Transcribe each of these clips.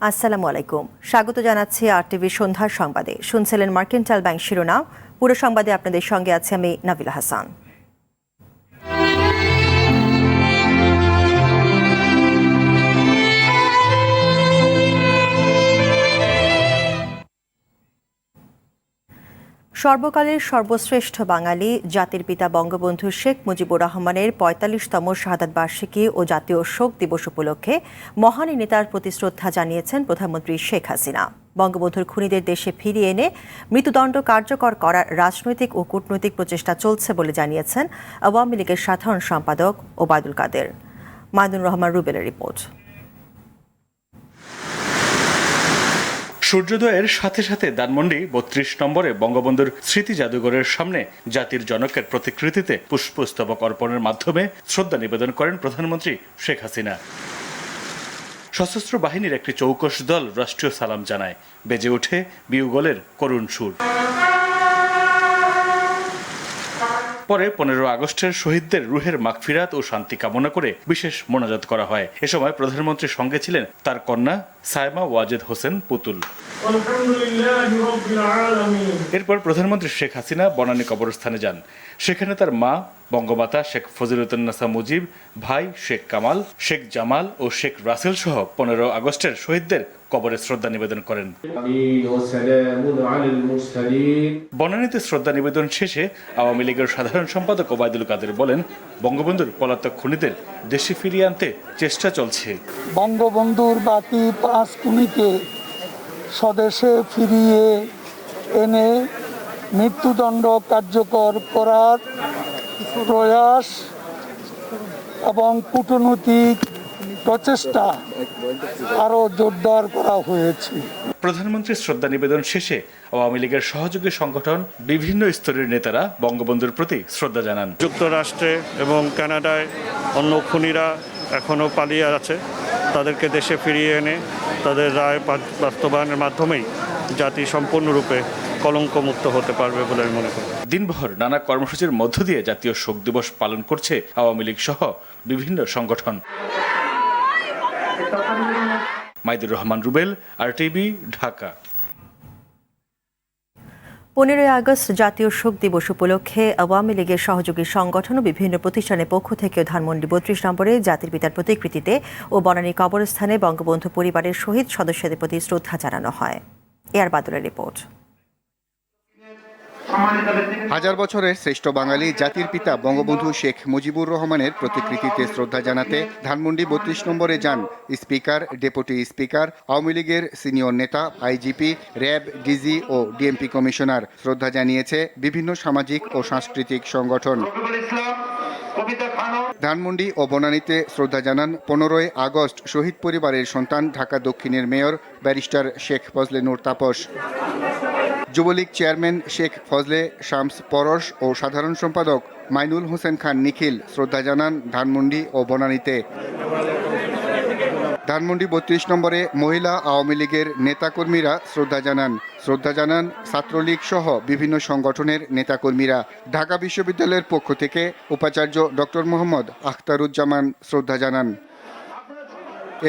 আসসালামু আলাইকুম, স্বাগত জানাচ্ছি RTV সন্ধ্যার সংবাদে। শুনছিলেন মার্কেন্টাইল ব্যাংক শিরোনাম। পুরো সংবাদে আপনাদের সঙ্গে আছি আমি নাবিলা হাসান। সর্বকালের সর্বশ্রেষ্ঠ বাঙালি জাতির পিতা বঙ্গবন্ধু শেখ মুজিবুর রহমানের ৪৫তম শাহাদাত বার্ষিকী ও জাতীয় শোক দিবস উপলক্ষে মহান নেতার প্রতি শ্রদ্ধা জানিয়েছেন প্রধানমন্ত্রী শেখ হাসিনা। বঙ্গবন্ধুর খুনিদের দেশে ফিরিয়ে এনে মৃত্যুদণ্ড কার্যকর করার রাজনৈতিক ও কূটনৈতিক প্রচেষ্টা চলছে বলে জানিয়েছেন আওয়ামী লীগের সাধারণ সম্পাদক ওবায়দুল কাদের। মাইনুর রহমান রুবেলের রিপোর্ট। সূর্যোদয়ের সাথে সাথে ধানমন্ডি ৩২ নম্বরে বঙ্গবন্ধুর স্মৃতি জাদুঘরের সামনে জাতির জনকের প্রতিকৃতিতে পুষ্পস্তবক অর্পণের মাধ্যমে শ্রদ্ধা নিবেদন করেন প্রধানমন্ত্রী শেখ হাসিনা। সশস্ত্র বাহিনীর একটি চৌকস দল রাষ্ট্রীয় সালাম জানায়, বেজে ওঠে বিউগলের করুণ সুর। পরে ১৫ আগস্টের শহীদদের রুহের মাগফিরাত ও শান্তি কামনা করে বিশেষ মোনাজাত করা হয়। এ সময় প্রধানমন্ত্রীর সঙ্গে ছিলেন তার কন্যা সায়মা ওয়াজেদ হোসেন পুতুল। এরপর প্রধানমন্ত্রী শেখ হাসিনা বনানী কবরস্থানে যান। সেখানে তার মা বঙ্গমাতা শেখ ফজিলতুন্নেসা মুজিব, ভাই শেখ কামাল, শেখ জামাল ও শেখ রাসেল সহ ১৫ আগস্টের শহীদদের কবরে শ্রদ্ধা নিবেদন করেন। বনানীতে শ্রদ্ধা নিবেদন শেষে আওয়ামী লীগের সাধারণ সম্পাদক ওবায়দুল কাদের বলেন, বঙ্গবন্ধুর পলাতক খুনিদের দেশে ফিরিয়ে আনতে চেষ্টা চলছে। বঙ্গবন্ধুর বাকি ৫ খুনিকে স্বদেশে ফিরিয়ে এনে মৃত্যুদণ্ড কার্যকর করার প্রয়াস এবং কূটনৈতিক প্রচেষ্টা আরও জোরদার করা হয়েছে। প্রধানমন্ত্রীর শ্রদ্ধা নিবেদন শেষে আওয়ামী লীগের সহযোগী সংগঠন বিভিন্ন স্তরের নেতারা বঙ্গবন্ধুর প্রতি শ্রদ্ধা জানান। যুক্তরাষ্ট্রে এবং কানাডায় অন্য খুনিরা এখনও পালিয়ে আছে, তাদেরকে দেশে ফিরিয়ে এনে তাদের রায় বাস্তবায়নের মাধ্যমেই জাতি সম্পূর্ণরূপে কলঙ্কমুক্ত হতে পারবে বলে আমি মনে করি। দিনভর নানা কর্মসূচির মধ্য দিয়ে জাতীয় শোক দিবস পালন করছে আওয়ামী লীগ সহ বিভিন্ন সংগঠন। মাইদুর রহমান রুবেল, RTV, ঢাকা। ১৫ আগস্ট জাতীয় শোক দিবস উপলক্ষে আওয়ামী লীগের সহযোগী সংগঠন ও বিভিন্ন প্রতিষ্ঠানের পক্ষ থেকে ধানমন্ডি ৩২ নম্বরে জাতির পিতার প্রতিকৃতিতে ও বনানী কবরস্থানে বঙ্গবন্ধু পরিবারের শহীদ সদস্যদের প্রতি শ্রদ্ধা জানানো হয়। এয়ার বাদলের রিপোর্ট। হাজার বছরের শ্রেষ্ঠ বাঙালি জাতির পিতা বঙ্গবন্ধু শেখ মুজিবুর রহমানের প্রতিকৃতিতে শ্রদ্ধা জানাতে ধানমন্ডি ৩২ নম্বরে যান স্পিকার, ডেপুটি স্পিকার, আওয়ামী লীগের সিনিয়র নেতা, আইজিপি, র্যাব, ডিজি ও ডিএমপি কমিশনার। শ্রদ্ধা জানিয়েছে বিভিন্ন সামাজিক ও সাংস্কৃতিক সংগঠন। ধানমন্ডি ও বনানীতে শ্রদ্ধা জানান ১৫ আগস্ট শহীদ পরিবারের সন্তান ঢাকা দক্ষিণের mayor barrister Sheikh Fazle Noor Taposh, Jubo League chairman Sheikh Fazle Shams পরশ ও সাধারণ সম্পাদক মাইনুল হোসেন খান নিখিল। শ্রদ্ধা জানান ধানমন্ডি ও বনানীতে। ধানমন্ডি ৩২ নম্বরে মহিলা আওয়ামী লীগের নেতাকর্মীরা শ্রদ্ধা জানান ছাত্রলীগ সহ বিভিন্ন সংগঠনের নেতাকর্মীরা। ঢাকা বিশ্ববিদ্যালয়ের পক্ষ থেকে উপাচার্য ডক্টর মোহাম্মদ আখতারুজ্জামান শ্রদ্ধা জানান।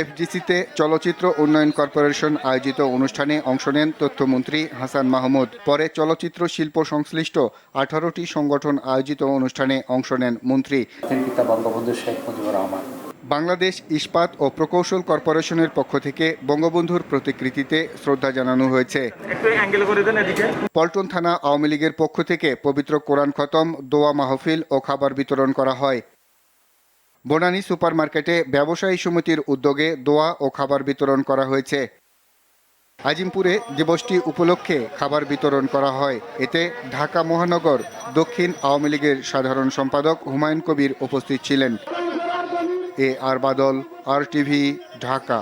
FDC-তে চলচ্চিত্র উন্নয়ন কর্পোরেশন আয়োজিত অনুষ্ঠানে অংশ নেন তথ্যমন্ত্রী হাসান মাহমুদ। পরে চলচ্চিত্র শিল্প সংশ্লিষ্ট 18টি সংগঠন আয়োজিত অনুষ্ঠানে অংশ নেন মন্ত্রী। বাংলাদেশ ইস্পাত ও প্রকৌশল কর্পোরেশনের পক্ষ থেকে বঙ্গবন্ধুর প্রতিকৃতিতে শ্রদ্ধা জানানো হয়েছে। পল্টন থানা আওয়ামী লীগের পক্ষ থেকে পবিত্র কোরআন খতম, দোয়া মাহফিল ও খাবার বিতরণ করা হয়। বনানী সুপার মার্কেটে ব্যবসায়ী সমিতির উদ্যোগে দোয়া ও খাবার বিতরণ করা হয়েছে। আজিমপুরে দিবসটি উপলক্ষে খাবার বিতরণ করা হয়। এতে ঢাকা মহানগর দক্ষিণ আওয়ামী লীগের সাধারণ সম্পাদক হুমায়ুন কবির উপস্থিত ছিলেন। AR বাদল, RTV, ঢাকা।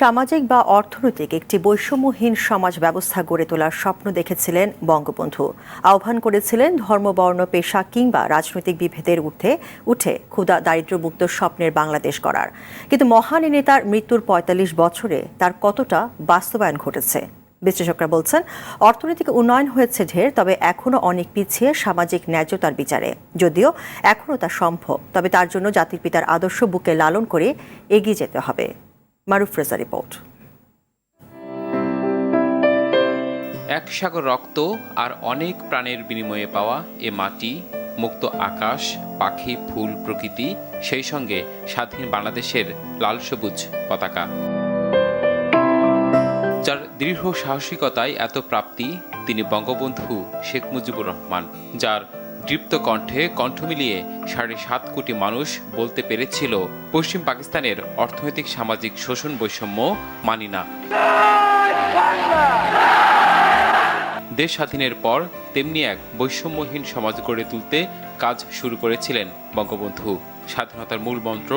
সামাজিক বা অর্থনৈতিক একটি বৈষম্যহীন সমাজ ব্যবস্থা গড়ে তোলার স্বপ্ন দেখেছিলেন বঙ্গবন্ধু। আহ্বান করেছিলেন ধর্ম, বর্ণ, পেশা কিংবা রাজনৈতিক বিভেদের উঠে ক্ষুধা দারিদ্র্যমুক্ত স্বপ্নের বাংলাদেশ গড়ার। কিন্তু মহান নেতার মৃত্যুর ৪৫ বছরে তার কতটা বাস্তবায়ন ঘটেছে বিশ্লেষকরা বলছেন, অর্থনৈতিক উন্নয়ন হয়েছে ঢের, তবে এখনো অনেক পিছিয়ে সামাজিক ন্যায্যতার বিচারে। যদিও এখনো তা সম্ভব, তবে তার জন্য জাতির পিতার আদর্শ বুকে লালন করে এগিয়ে যেতে হবে। মারুফ রেজা রিপোর্ট। এক সাগর রক্ত আর অনেক প্রাণের বিনিময়ে পাওয়া এ মাটি, মুক্ত আকাশ, পাখি, ফুল, প্রকৃতি, সেই সঙ্গে স্বাধীন বাংলাদেশের লাল সবুজ পতাকা। যার দৃঢ় সাহসিকতায় এত প্রাপ্তি, তিনি বঙ্গবন্ধু শেখ মুজিবুর রহমান, যার দৃপ্ত কণ্ঠে কণ্ঠ মিলিয়ে 7.5 কোটি মানুষ বলতে পেরেছিল, পশ্চিম পাকিস্তানের অর্থনৈতিক সামাজিক শোষণ বৈষম্য মানি না। দেশ স্বাধীনের পর তেমনি এক বৈষম্যহীন সমাজ গড়ে তুলতে কাজ শুরু করেছিলেন বঙ্গবন্ধু। স্বাধীনতার মূল মন্ত্র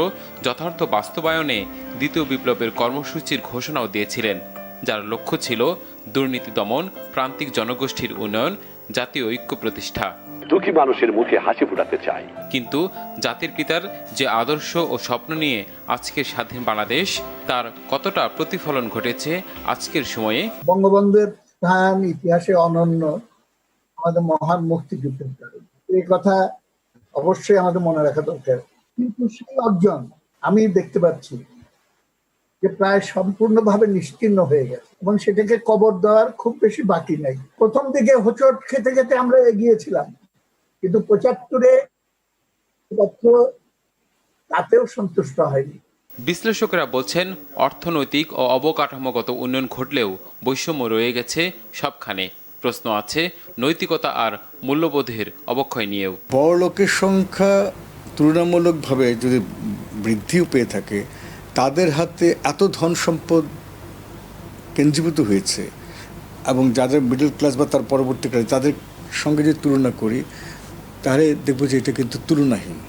যথার্থ বাস্তবায়নে দ্বিতীয় বিপ্লবের কর্মসূচির ঘোষণাও দিয়েছিলেন, যার লক্ষ্য ছিল দুর্নীতি দমন, প্রান্তিক জনগোষ্ঠীর উন্নয়ন, জাতীয় ঐক্য প্রতিষ্ঠা। দুঃখী মানুষের মুখে হাসি ফোটাতে চাই। কিন্তু জাতির পিতার যে আদর্শ ও স্বপ্ন নিয়ে আজকের স্বাধীন বাংলাদেশ, তার কতটা প্রতিফলন ঘটেছে আজকের সময়ে? বঙ্গবন্ধুর স্থান ইতিহাসে অনন্য, আমাদের মহান মুক্তিযুদ্ধের কারণ, এই কথা অবশ্যই আমাদের মনে রাখা দরকার। কিন্তু সেই অর্জন আমি দেখতে পাচ্ছি যে প্রায় সম্পূর্ণভাবে নিশ্চিহ্ন হয়ে গেছে এবং সেটাকে কবর দেওয়ার খুব বেশি বাকি নাই। প্রথম দিকে হোঁচট খেতে খেতে আমরা এগিয়েছিলাম, কিন্তু 75-এ তাতেও সন্তুষ্ট হয়নি। বিশ্লেষকরা বলছেন, অর্থনৈতিক ও অবকাঠামোগত উন্নয়ন ঘটলেও বৈষম্য রয়ে গেছে সবখানে। প্রশ্ন আছে নৈতিকতা আর মূল্যবোধের অবক্ষয় নিয়েও। বড় লোকের সংখ্যা তুলনামূলকভাবে যদি বৃদ্ধিও পেয়ে থাকে, তাদের হাতে এত ধন সম্পদ কেন্দ্রীভূত হয়েছে এবং যাদের মিডল ক্লাস বা তার পরবর্তীকালে তাদের সঙ্গে যদি তুলনা করি, তাহলে দেখব যে এটা কিন্তু তুলনাহীন।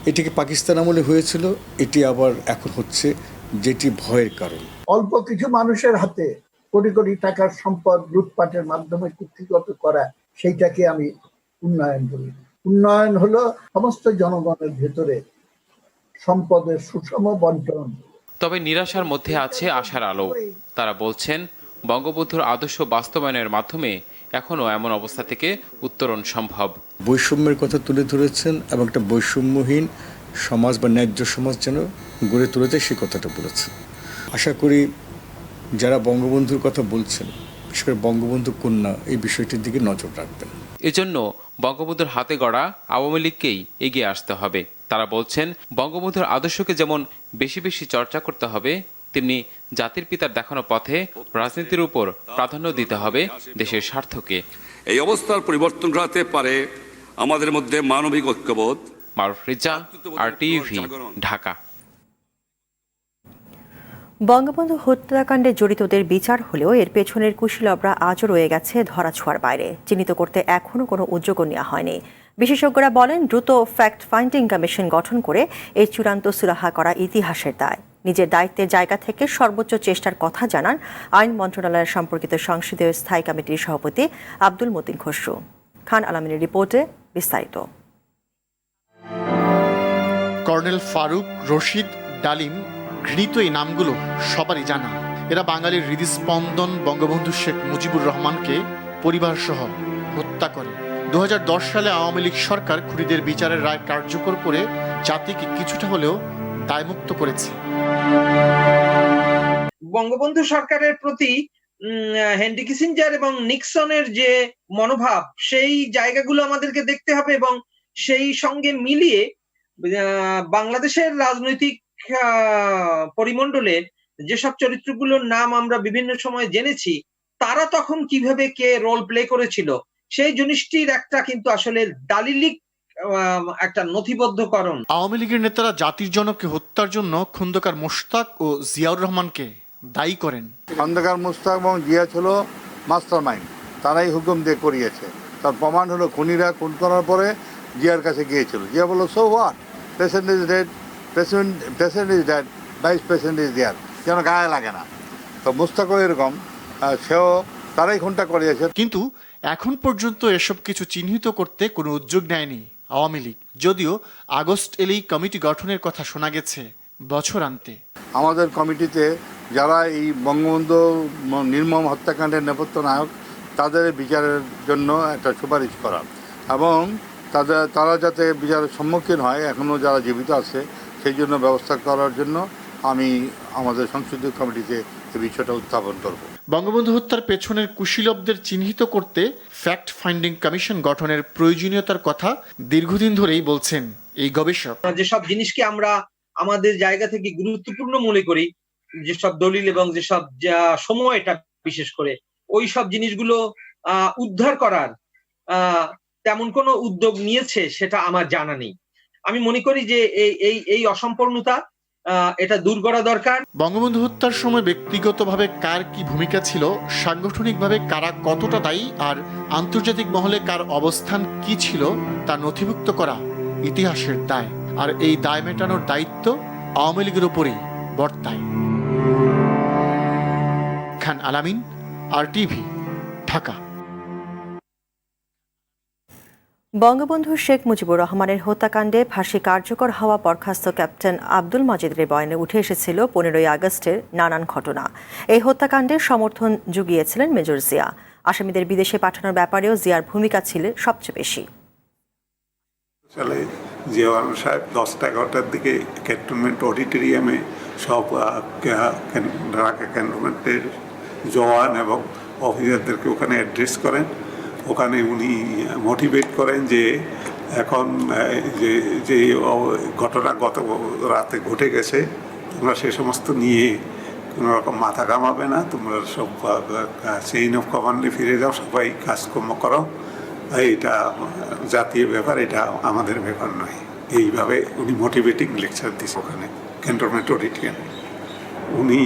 এটিকে পাকিস্তান আমলে হয়েছিল, এটি আবার এখন হচ্ছে, যেটি ভয়ের কারণ। অল্প কিছু মানুষের হাতে কোটি কোটি টাকার সম্পদ লুটপাটের মাধ্যমে কুক্ষিগত করা, সেইটাকে আমি উন্নয়ন বলি। উন্নয়ন হলো সমস্ত জনগণের ভেতরে সম্পদের সুষম বন্টন। তবে নিরাশার মধ্যে আছে আশার আলো। তারা বলছেন, বঙ্গবন্ধুর আদর্শ বাস্তবায়নের মাধ্যমে এখনো এমন অবস্থা থেকে উত্তরণ সম্ভব। বৈষম্যের কথা তুলে ধরেছেন এবং একটা বৈষম্যহীন সমাজ বা ন্যায্য সমাজ যেন গড়ে তুলেছে, সে কথাটা বলেছেন। আশা করি যারা বঙ্গবন্ধুর কথা বলছেন, বিশেষ করে বঙ্গবন্ধু কন্যা, এই বিষয়টির দিকে নজর রাখবেন। এজন্য বঙ্গবন্ধুর হাতে গড়া আওয়ামী লীগকেই এগিয়ে আসতে হবে। তারা বলছেন, বঙ্গবন্ধুর আদর্শকে যেমন বেশি বেশি চর্চা করতে হবে, তেমনি জাতির পিতার দেখানো পথে রাজনীতির উপর প্রাধান্য দিতে হবে দেশের স্বার্থকে। এই অবস্থার পরিবর্তন ঘটাতে পারে আমাদের মধ্যে মানবিক ঐক্যবোধ। মারুফ রেজা, RTV, ঢাকা। বঙ্গবন্ধু হত্যাকাণ্ডে জড়িতদের বিচার হলেও এর পেছনের কুশীলবরা আজও রয়ে গেছে ধরাছোঁয়ার বাইরে। চিহ্নিত করতে এখনও কোনো উদ্যোগও নেওয়া হয়নি। বিশেষজ্ঞরা বলেন, দ্রুত ফ্যাক্ট ফাইন্ডিং কমিশন গঠন করে এই চূড়ান্ত সুরাহা করা ইতিহাসের দায়। নিজের দায়িত্বের জায়গা থেকে সর্বোচ্চ চেষ্টার কথা জানান আইন মন্ত্রণালয়ের সম্পর্কিত সংসদীয় স্থায়ী কমিটির সভাপতি আব্দুল মতিন খসরু। খান আলমিনের রিপোর্টে বিস্তারিত। কর্নেল ফারুক, রশিদ, ডালিম, ঘৃণিত এই নামগুলো সবারই জানা। এরা বাঙালির হৃদস্পন্দন বঙ্গবন্ধু শেখ মুজিবুর রহমানকে পরিবারসহ হত্যা করে। 2010 সালে আওয়ামী লীগ সরকার খুনিদের বিচারের রায় কার্যকর করে জাতিকে কিছুটা হলেও দায়মুক্ত করেছে। বঙ্গবন্ধু সরকারের প্রতি হেনরি কিসিঞ্জার এবং নিক্সনের যে মনোভাব, সেই জায়গাগুলো আমাদেরকে দেখতে হবে এবং সেই সঙ্গে মিলিয়ে বাংলাদেশের রাজনৈতিক পরিমণ্ডলে যেসব চরিত্রগুলোর নাম আমরা বিভিন্ন সময় জেনেছি, তারা তখন কিভাবে কে রোল প্লে করেছিল, সেই জিনিসটির একটা কিন্তু আসলে দালিলিক একটা নথিবদ্ধকরণ। আওয়ামী লীগের নেতারা জাতির জনককে হত্যার জন্য খন্দকার মোশতাক ও জিয়াউর রহমানকে দায়ী করেন। খন্দকার মোশতাক এবং জিয়া ছিল মাস্টার মাইন্ড, তারাই হুকুম দিয়ে করিয়েছে। তার প্রমাণ হলো খুনিরা খুন করার পরে জিয়ার কাছে গিয়েছিল। জিয়া বলল, so what, patient is dead, patient is dead, vice patient is there, যেন গায়ে লাগে না। তো মোশতাকও এরকম, সেও তারাই খুনটা করিয়েছে। কিন্তু এখন পর্যন্ত এসব কিছু চিহ্নিত করতে কোনো উদ্যোগ নেয়নি আওয়ামী লীগ, যদিও আগস্ট এলেই কমিটি গঠনের কথা শোনা গেছে বছরান্তে। আমাদের কমিটিতে যারা এই বঙ্গবন্ধু নির্মম হত্যাকাণ্ডের নেপথ্য নায়ক তাদের বিচারের জন্য একটা সুপারিশ করা এবং তারা যাতে বিচারের সম্মুখীন হয়, এখনও যারা জীবিত আছে সেই জন্য ব্যবস্থা করার জন্য আমি আমাদের সংসদীয় কমিটিতে এই বিষয়টা উত্থাপন করব। বঙ্গবন্ধু হত্যার পেছনের কুশীলবদের চিহ্নিত করতে ফ্যাক্ট ফাইন্ডিং কমিশন গঠনের প্রয়োজনীয়তার কথা দীর্ঘদিন ধরেই বলছেন এই গবেষক। যেসব জিনিসকে আমরা আমাদের জায়গা থেকে গুরুত্বপূর্ণ মনে করি, যেসব দলিল এবং যেসব সময়টা বিশেষ করে ওই সব জিনিসগুলো উদ্ধার করার তেমন কোনো উদ্যোগ নিয়েছে সেটা আমার জানা নেই। আমি মনে করি যে এই অসম্পূর্ণতা এটা দূর করা দরকার। বঙ্গবন্ধু হত্যার সময় ব্যক্তিগতভাবে কার কি ভূমিকা ছিল, সাংগঠনিকভাবে কারা কতটা দায়ী আর আন্তর্জাতিক মহলে কার অবস্থান কি ছিল তা নথিভুক্ত করা ইতিহাসের দায়, আর এই দায় মেটানোর দায়িত্ব আওয়ামী লীগের উপরেই বর্তায়। খান আলামিন, RTV, ঢাকা। বঙ্গবন্ধু শেখ মুজিবুর রহমানের হত্যাকাণ্ডে ফাঁসি কার্যকর হওয়া বরখাস্ত ক্যাপ্টেন আব্দুল মজিদের বয়ানে উঠে এসেছিল 15ই আগস্টের নানান ঘটনা। এই হত্যাকাণ্ডে সমর্থন জুগিয়েছিলেন মেজর জিয়া। আসামিদের বিদেশে পাঠানোর ব্যাপারেও জিয়ার ভূমিকা ছিল সবচেয়ে বেশি। সালে জিয়াউর সাহেব 10টা-11টার দিকে ক্যান্টনমেন্ট অডিটোরিয়ামে সব ঢাকা ক্যান্টনমেন্টের জওয়ান এবং অফিসারদেরকে ওখানে অ্যাড্রেস করেন। ওখানে উনি মোটিভেট করেন যে এখন যে ঘটনা গত রাতে ঘটে গেছে, তোমরা সে সমস্ত নিয়ে কোনো রকম মাথা ঘামাবে না, তোমরা সব চেইন অফ কমান্ডে ফিরে যাও, সবাই কাজকর্ম করো, এটা জাতীয় ব্যাপার, এটা আমাদের ব্যাপার নয়। এইভাবে উনি মোটিভেটিং লেকচার দিয়েছে ওখানে ক্যান্টনমেন্ট অডিটোরিয়ামে। উনি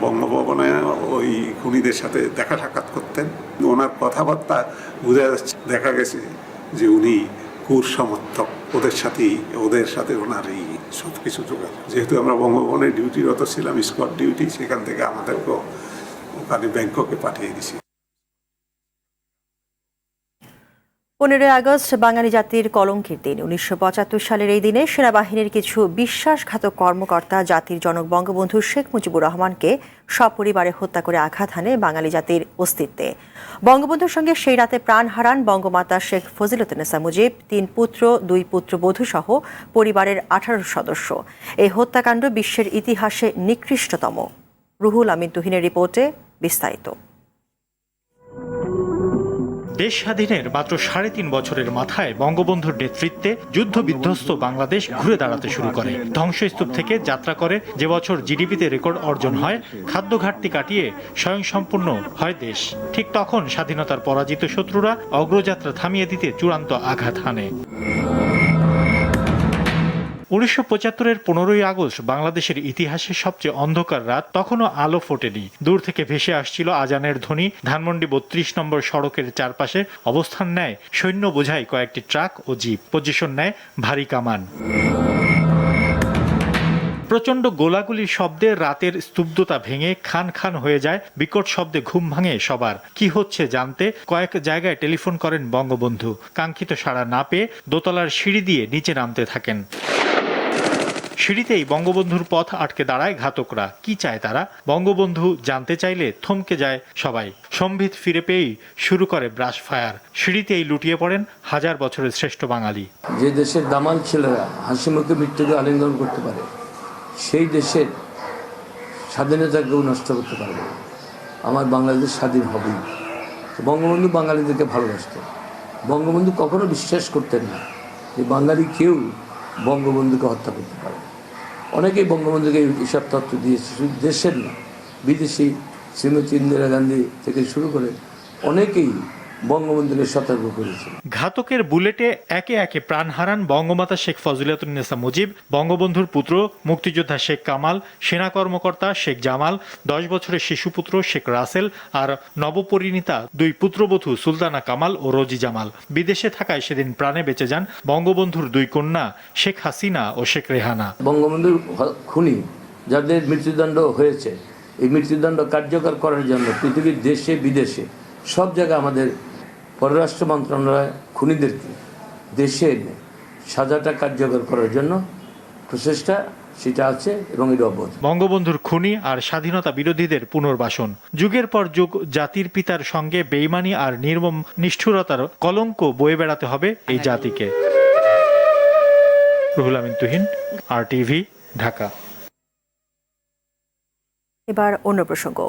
বঙ্গভবনে ওই খুনিদের সাথে দেখা সাক্ষাৎ করতেন। ওনার কথাবার্তা বোঝা যাচ্ছে, দেখা গেছে যে উনি কুর সমর্থক, ওদের সাথে ওনার এই সব কিছু যোগাযোগ। যেহেতু আমরা বঙ্গভবনে ডিউটিরত ছিলাম, স্কট ডিউটি, সেখান থেকে আমাদেরকেও ওখানে ব্যাংককে পাঠিয়ে দিয়েছি। 15ই আগস্ট বাঙালি জাতির কলঙ্কের দিন। 1975 সালের এই দিনে সেনাবাহিনীর কিছু বিশ্বাসঘাতক কর্মকর্তা জাতির জনক বঙ্গবন্ধু শেখ মুজিবুর রহমানকে সপরিবারে হত্যা করে আঘাত হানে বাঙালি জাতির অস্তিত্বে। বঙ্গবন্ধুর সঙ্গে সেই রাতে প্রাণ হারান বঙ্গমাতা শেখ ফজিলতুন্নেসা মুজিব, 3 পুত্র 2 পুত্রবধূ সহ পরিবারের 18 সদস্য। এই হত্যাকাণ্ড বিশ্বের ইতিহাসে নিকৃষ্টতম। রুহুল আমিন তুহিনের রিপোর্টে বিস্তারিত। দেশ স্বাধীনের মাত্র 3.5 বছরের মাথায় বঙ্গবন্ধুর নেতৃত্বে যুদ্ধ বিধ্বস্ত বাংলাদেশ ঘুরে দাঁড়াতে শুরু করে। ধ্বংসস্তূপ থেকে যাত্রা করে যে বছর জিডিপিতে রেকর্ড অর্জন হয়, খাদ্য ঘাটতি কাটিয়ে স্বয়ংসম্পূর্ণ হয় দেশ, ঠিক তখন স্বাধীনতার পরাজিত শত্রুরা অগ্রযাত্রা থামিয়ে দিতে চূড়ান্ত আঘাত হানে। 1975-এর 15ই আগস্ট বাংলাদেশের ইতিহাসে সবচেয়ে অন্ধকার রাত। তখনও আলো ফোটেনি। দূর থেকে ভেসে আসছিল আজানের ধ্বনি। ধানমন্ডি 32 নম্বর সড়কের চারপাশে অবস্থান নেয় সৈন্য বোঝাই কয়েকটি ট্রাক ও জিপ। পজিশন নেয় ভারী কামান। প্রচণ্ড গোলাগুলির শব্দে রাতের স্তব্ধতা ভেঙে খান খান হয়ে যায়। বিকট শব্দে ঘুম ভাঙে সবার। কি হচ্ছে জানতে কয়েক জায়গায় টেলিফোন করেন বঙ্গবন্ধু। কাঙ্ক্ষিত সাড়া না পেয়ে দোতলার সিঁড়ি দিয়ে নিচে নামতে থাকেন। সিঁড়িতেই বঙ্গবন্ধুর পথ আটকে দাঁড়ায় ঘাতকরা। কি চায় তারা? বঙ্গবন্ধু জানতে চাইলে থমকে যায় সবাই। সম্বিত ফিরে পেয়েই শুরু করে ব্রাশ ফায়ার। সিঁড়িতেই লুটিয়ে পড়েন 1000 বছরের শ্রেষ্ঠ বাঙালি। যে দেশের দামাল ছেলেরা হাসি মুখে মৃত্যুকে আলিঙ্গন করতে পারে, সেই দেশের স্বাধীনতাকেও নষ্ট করতে পারবে। আমার বাংলাদেশ স্বাধীন হবেই। বঙ্গবন্ধু বাঙালিদেরকে ভালোবাসতেন। বঙ্গবন্ধু কখনো বিশ্বাস করতেন না যে বাঙালি কেউ বঙ্গবন্ধুকে হত্যা করতে পারে। অনেকেই বঙ্গবন্ধুকে এইসব তথ্য দিয়েছে, শুধু দেশের না, বিদেশি শ্রীমতী ইন্দিরা গান্ধী থেকে শুরু করে অনেকেই বঙ্গবন্ধুকে সতর্ক করেছে। ঘাতকের বুলেটে একে একে প্রাণ হারান বঙ্গমাতা শেখ ফজিলাতুন্নেসা মুজিব, বঙ্গবন্ধুর পুত্র মুক্তিযোদ্ধা শেখ কামাল, সেনা কর্মকর্তা শেখ জামাল, 10 বছরের শিশুপুত্র শেখ রাসেল আর নবপরিণীতা 2 পুত্রবধূ সুলতানা কামাল ও রোজি জামাল। বিদেশে থাকায় সেদিন প্রাণে বেঁচে যান বঙ্গবন্ধুর 2 কন্যা শেখ হাসিনা ও শেখ রেহানা। বঙ্গবন্ধুর খুনি যাদের মৃত্যুদণ্ড হয়েছে, এই মৃত্যুদণ্ড কার্যকর করার জন্য পৃথিবীর দেশে বিদেশে সব জায়গায় আমাদের পররাষ্ট্র মন্ত্রণালয় খুনিদেরকে দেশে এনে সাজাটা কার্যকর করার জন্য প্রচেষ্টা সেটা আছে এবং এটা অব্যাহত। বঙ্গবন্ধুর খুনি আর স্বাধীনতা বিরোধীদের পুনর্বাসন, যুগের পর যুগ জাতির পিতার সঙ্গে বেইমানি আর নির্মম নিষ্ঠুরতার কলঙ্ক বয়ে বেড়াতে হবে এই জাতিকে। রুহুল আমিন তুহিন, RTV, ঢাকা। এবার অন্য প্রসঙ্গ।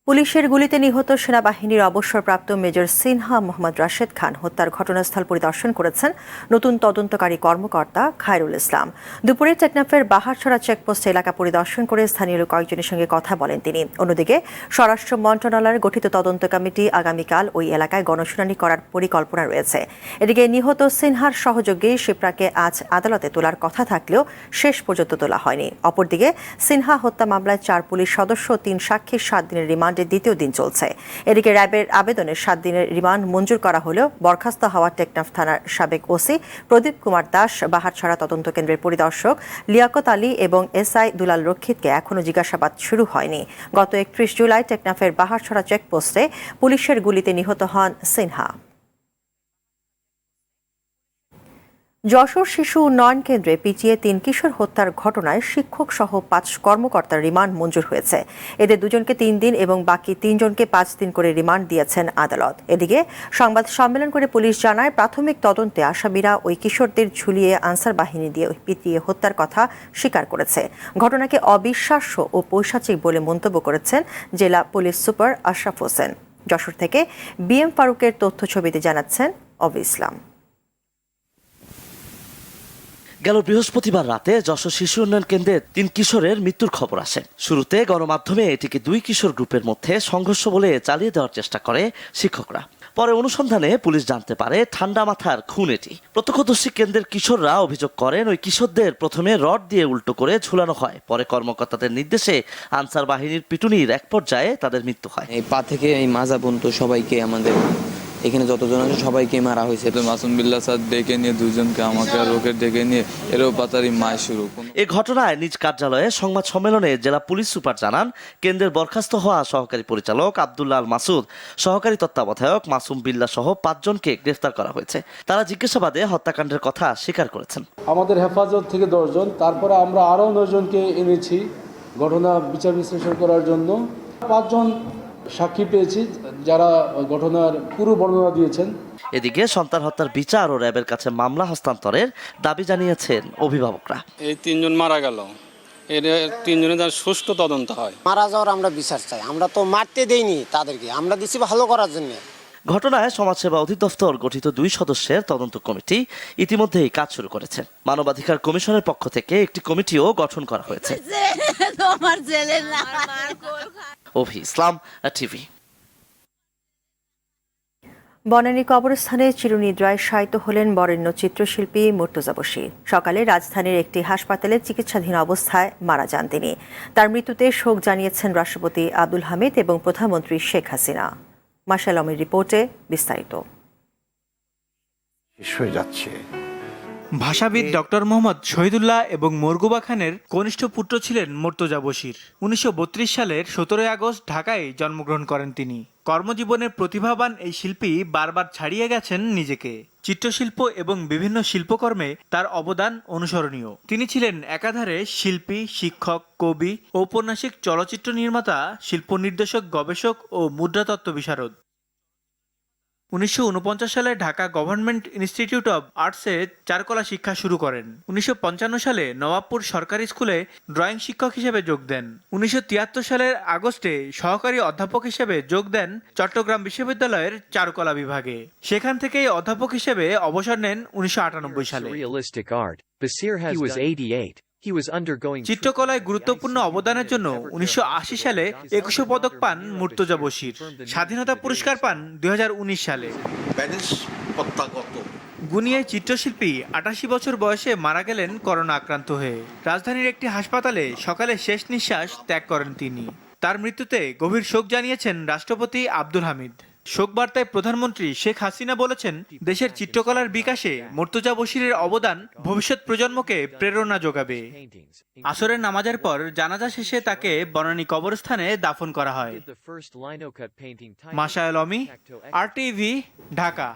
পুলিশের গুলিতে নিহত সেনাবাহিনীর অবসরপ্রাপ্ত মেজর সিনহা মোহাম্মদ রাশেদ খান হত্যার ঘটনাস্থল পরিদর্শন করেছেন নতুন তদন্তকারী কর্মকর্তা খায়রুল ইসলাম। দুপুরে টেকনাফের বাহারছড়া চেকপোস্ট এলাকা পরিদর্শন করে স্থানীয় কয়েকজনের সঙ্গে কথা বলেন তিনি। অন্যদিকে স্বরাষ্ট্র মন্ত্রণালয়ের গঠিত তদন্ত কমিটি আগামীকাল ওই এলাকায় গণশুনানি করার পরিকল্পনা রয়েছে। এদিকে নিহত সিনহার সহযোগী শিপ্রাকে আজ আদালতে তোলার কথা থাকলেও শেষ পর্যন্ত তোলা হয়নি। অপরদিকে সিনহা হত্যা মামলায় 4 পুলিশ সদস্য 3 সাক্ষীর 7 দিনের রিমান্ডের দ্বিতীয় দিন চলছে। এদিকে র্যাবের আবেদনে 7 দিনের রিমান্ড মঞ্জুর করা হলেও বরখাস্ত হওয়া টেকনাফ থানার সাবেক ওসি প্রদীপ কুমার দাস, বাহারছড়া তদন্ত কেন্দ্রের পরিদর্শক লিয়াকত আলী এবং SI দুলাল রক্ষিতকে এখনও জিজ্ঞাসাবাদ শুরু হয়নি। গত 31 জুলাই টেকনাফের বাহারছড়া চেকপোস্টে পুলিশের গুলিতে নিহত হন সিনহা। যশোর শিশু উন্নয়ন কেন্দ্রে পিটিয়ে 3 কিশোর হত্যার ঘটনায় শিক্ষক সহ 5 কর্মকর্তার রিমান্ড মঞ্জুর হয়েছে। এদের 2 জনকে 3 দিন এবং বাকি 3 জনকে 5 দিন করে রিমান্ড দিয়েছেন আদালত। এদিকে সংবাদ সম্মেলন করে পুলিশ জানায়, প্রাথমিক তদন্তে আসামিরা ওই কিশোরদের ঝুলিয়ে আনসার বাহিনী দিয়ে পিটিয়ে হত্যার কথা স্বীকার করেছে। ঘটনাকে অবিশ্বাস্য ও পৈশাচিক বলে মন্তব্য করেছেন জেলা পুলিশ সুপার আশরাফ হোসেন। যশোর থেকে BM ফারুকের তথ্য ছবিতে জানাচ্ছেন অবি ইসলাম। গেল বৃহস্পতিবার রাতে যশোর শিশু উন্নয়ন কেন্দ্রে 3 কিশোরের মৃত্যুর খবর আসে। শুরুতে গণমাধ্যমে এটিকে 2 কিশোর গ্রুপের মধ্যে সংঘর্ষ বলে চালিয়ে দেওয়ার চেষ্টা করে শিক্ষকরা। পরে অনুসন্ধানে পুলিশ জানতে পারে ঠান্ডা মাথার খুন এটি। প্রত্যক্ষদর্শী কেন্দ্রের কিশোররা অভিযোগ করেন, ওই কিশোরদের প্রথমে রড দিয়ে উল্টো করে ঝুলানো হয়, পরে কর্মকর্তাদের নির্দেশে আনসার বাহিনীর পিটুনির এক পর্যায়ে তাদের মৃত্যু হয়। এই পা থেকে এই মাজা পর্যন্ত সবাইকে, আমাদের এখানে যতজন আছে সবাইকে মারা হয়েছে। মাসুম বিল্লাহ স্যার ডেকে নিয়ে 2 জনকে, আমাকে আর ওকে ডেকে নিয়ে এরও পাতারি মায় শুরু। এই ঘটনায় নিজ কার্যালয়ে সংবাদ সম্মেলনে জেলা পুলিশ সুপার জানান, কেন্দ্রের বরখাস্ত হওয়া সহকারী পরিচালক আব্দুল্লাহ আল মাসুদ, সহকারী তত্ত্বাবধায়ক মাসুম বিল্লাহ সহ 5 জনকে গ্রেফতার করা হয়েছে। তারা জিজ্ঞাসাবাদে হত্যাকাণ্ডের কথা স্বীকার করেছেন। আমাদের হেফাজত থেকে 10 জন, তারপরে আমরা আরও 9 জনকে এনেছি ঘটনা বিচার বিশ্লেষণ করার জন্য। 5 জন সাক্ষী পেয়েছি যারা ঘটনার পুরো বর্ণনা দিয়েছেন। এদিকে সন্তান হত্যার বিচার ও র্যাবের কাছে মামলা হস্তান্তরের দাবি জানিয়েছেন অভিভাবকরা। এই 3 জন মারা গেল, এর 3 জনের যার সুষ্ঠু তদন্ত হয়। মারা যাওয়ার আমরা বিচার চাই। আমরা তো মারতে দেইনি তাদেরকে, আমরা দিছি ভালো করার জন্য। ঘটনায় সমাজসেবা অধিদপ্তর গঠিত 2 সদস্যের তদন্ত কমিটি ইতিমধ্যেই কাজ শুরু করেছে। মানবাধিকার কমিশনের পক্ষ থেকে একটি কমিটিও গঠন করা হয়েছে। অভি ইসলাম, TV। বনানী কবরস্থানে চিরনিদ্রায় শায়িত হলেন বরেণ্য চিত্রশিল্পী মুর্তজা বশীর। সকালে রাজধানীর একটি হাসপাতালে চিকিৎসাধীন অবস্থায় মারা যান তিনি। তার মৃত্যুতে শোক জানিয়েছেন রাষ্ট্রপতি আব্দুল হামিদ এবং প্রধানমন্ত্রী শেখ হাসিনা। মাশাল আলমের রিপোর্টে বিস্তারিত। ভাষাবিদ ডক্টর মোহাম্মদ শহীদুল্লাহ এবং মরগুবা খানের কনিষ্ঠ পুত্র ছিলেন মুর্তজা বশীর। 1932 সালের 17 আগস্ট ঢাকায় জন্মগ্রহণ করেন তিনি। কর্মজীবনের প্রতিভাবান এই শিল্পী বারবার ছাড়িয়ে গেছেন নিজেকে। চিত্রশিল্প এবং বিভিন্ন শিল্পকর্মে তার অবদান অনুসরণীয়। তিনি ছিলেন একাধারে শিল্পী, শিক্ষক, কবি, ঔপন্যাসিক, চলচ্চিত্র নির্মাতা, শিল্প নির্দেশক, গবেষক ও মুদ্রাতত্ত্ব বিশারদ। 1949 সালে ঢাকা গভর্নমেন্ট ইনস্টিটিউট অব আর্টসে চারুকলা শিক্ষা শুরু করেন। 1955 সালে নবাবপুর সরকারি স্কুলে ড্রয়িং শিক্ষক হিসেবে যোগ দেন। 1973 সালের আগস্টে সহকারী অধ্যাপক হিসেবে যোগ দেন চট্টগ্রাম বিশ্ববিদ্যালয়ের চারুকলা বিভাগে। সেখান থেকেই অধ্যাপক হিসেবে অবসর নেন 1998 সালে। চিত্রকলায় গুরুত্বপূর্ণ অবদানের জন্য 1980 সালে 21 পদক পান মুর্তজা বশীর। স্বাধীনতা পুরস্কার পান 2019 সালে। গুনিয়ে চিত্রশিল্পী 88 বছর বয়সে মারা গেলেন করোনা আক্রান্ত হয়ে। রাজধানীর একটি হাসপাতালে সকালে শেষ নিঃশ্বাস ত্যাগ করেন তিনি। তার মৃত্যুতে গভীর শোক জানিয়েছেন রাষ্ট্রপতি আব্দুল হামিদ। শোক বার্তায় প্রধানমন্ত্রী শেখ হাসিনা বলেছেন, দেশের চিত্রকলার বিকাশে মুর্তজা বশীরের অবদান ভবিষ্যৎ প্রজন্মকে প্রেরণা যোগাবে। আসরের নামাজের পর জানাজা শেষে তাকে বনানী কবরস্থানে দাফন করা হয়। মাশাল আলমি, RTV, ঢাকা।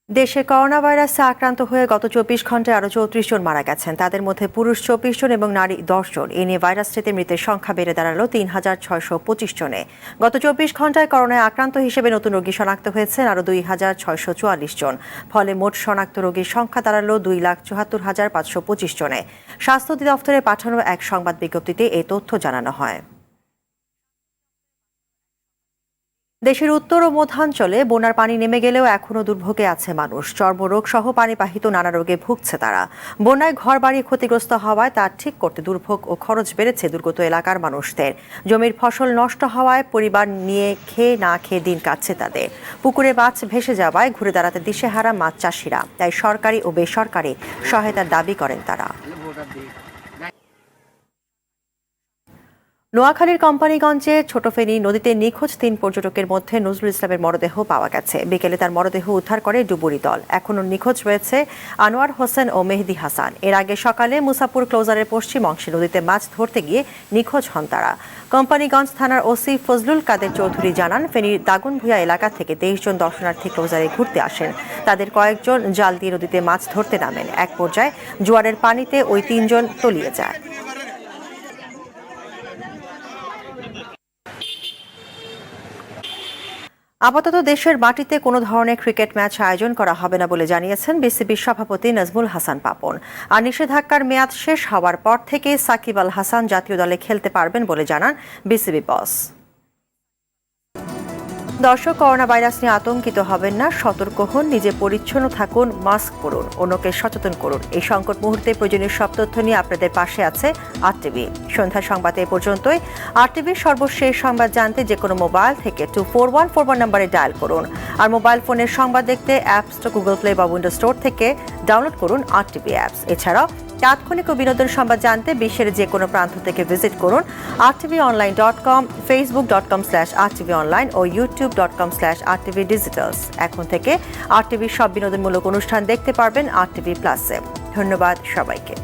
দেশে করোনা ভাইরাসে আক্রান্ত হয়ে গত 24 ঘন্টায় আরও 34 জন মারা গেছেন। তাদের মধ্যে পুরুষ 24 জন এবং নারী 10 জন। এ নিয়ে ভাইরাসটিতে মৃতের সংখ্যা বেড়ে দাঁড়ালো 3625 জনে। গত 24 ঘন্টায় করোনায় আক্রান্ত হিসেবে নতুন রোগী শনাক্ত হয়েছেন আরও 2644 জন। ফলে মোট শনাক্ত রোগীর সংখ্যা দাঁড়ালো 2,74,525 জনে। স্বাস্থ্য অধিদপ্তরে পাঠানো এক সংবাদ বিজ্ঞপ্তিতে এই তথ্য জানানো হয়। দেশের উত্তর ও মধ্যাঞ্চলে বন্যার পানি নেমে গেলেও এখনও দুর্ভোগে আছে মানুষ। চর্মরোগ সহ পানিবাহিত নানা রোগে ভুগছে তারা। বন্যায় ঘরবাড়ি ক্ষতিগ্রস্ত হওয়ায় তা ঠিক করতে দুর্ভোগ ও খরচ বেড়েছে দুর্গত এলাকার মানুষদের। জমির ফসল নষ্ট হওয়ায় পরিবার নিয়ে খেয়ে না খেয়ে দিন কাটছে তাদের। পুকুরে মাছ ভেসে যাওয়ায় ঘুরে দাঁড়াতে দিশেহারা মাছ চাষিরা। তাই সরকারি ও বেসরকারি সহায়তার দাবি করেন তারা। নোয়াখালীর কোম্পানিগঞ্জে ছোটফেনী নদীতে নিখোঁজ 3 পর্যটকের মধ্যে নজরুল ইসলামের মরদেহ পাওয়া গেছে। বিকেলে তার মরদেহ উদ্ধার করে ডুবুরি দল। এখনও নিখোঁজ রয়েছে আনোয়ার হোসেন ও মেহেদি হাসান। এর আগে সকালে মুসাপুর ক্লোজারের পশ্চিম অংশে নদীতে মাছ ধরতে গিয়ে নিখোঁজ হন তারা। কোম্পানিগঞ্জ থানার ওসি ফজলুল কাদের চৌধুরী জানান, ফেনীর দাগনভূঞা এলাকা থেকে 23 জন দর্শনার্থী ক্লোজারে ঘুরতে আসেন। তাদের কয়েকজন জাল দিয়ে নদীতে মাছ ধরতে নামেন। এক পর্যায়ে জোয়ারের পানিতে ওই 3 জন তলিয়ে যায়। আপাতত দেশের মাটিতে কোনো ধরনের ক্রিকেট ম্যাচ আয়োজন করা হবে না বলে জানিয়েছেন বিসিবির সভাপতি নাজমুল হাসান পাপন। আর নিষেধাজ্ঞার মেয়াদ শেষ হওয়ার পর থেকে সাকিব আল হাসান জাতীয় দলে খেলতে পারবেন বলে জানান বিসিবি বস। দর্শক, করোনা ভাইরাস নিয়ে আতঙ্কিত হবেন না, সতর্ক হন, নিজে পরিচ্ছন্ন থাকুন, মাস্ক পরুন, অন্যকে সচেতন করুন। এই সংকট মুহূর্তে প্রয়োজনীয় সব তথ্য নিয়ে আপনাদের পাশে আছে আরটিভি। সন্ধ্যার সংবাদে এ পর্যন্তই। আরটিভির সর্বশেষ সংবাদ জানতে যে কোনো মোবাইল থেকে 24141 নম্বরে ডায়াল করুন। আর মোবাইল ফোনের সংবাদ দেখতে অ্যাপ স্টোর, গুগল প্লে বা উইন্ডোজ স্টোর থেকে ডাউনলোড করুন আরটিভি অ্যাপস। এছাড়াও তাৎক্ষণিক ও বিনোদন সংবাদ জানতে বিশ্বের যে কোনো প্রান্ত থেকে ভিজিট করুন rtvonline.com, facebook.com/rtvonline ও youtube.com/rtvdigitals। এখন থেকে আরটিভির সব বিনোদনমূলক অনুষ্ঠান দেখতে পারবেন আরটিভি প্লাসে। ধন্যবাদ সবাইকে।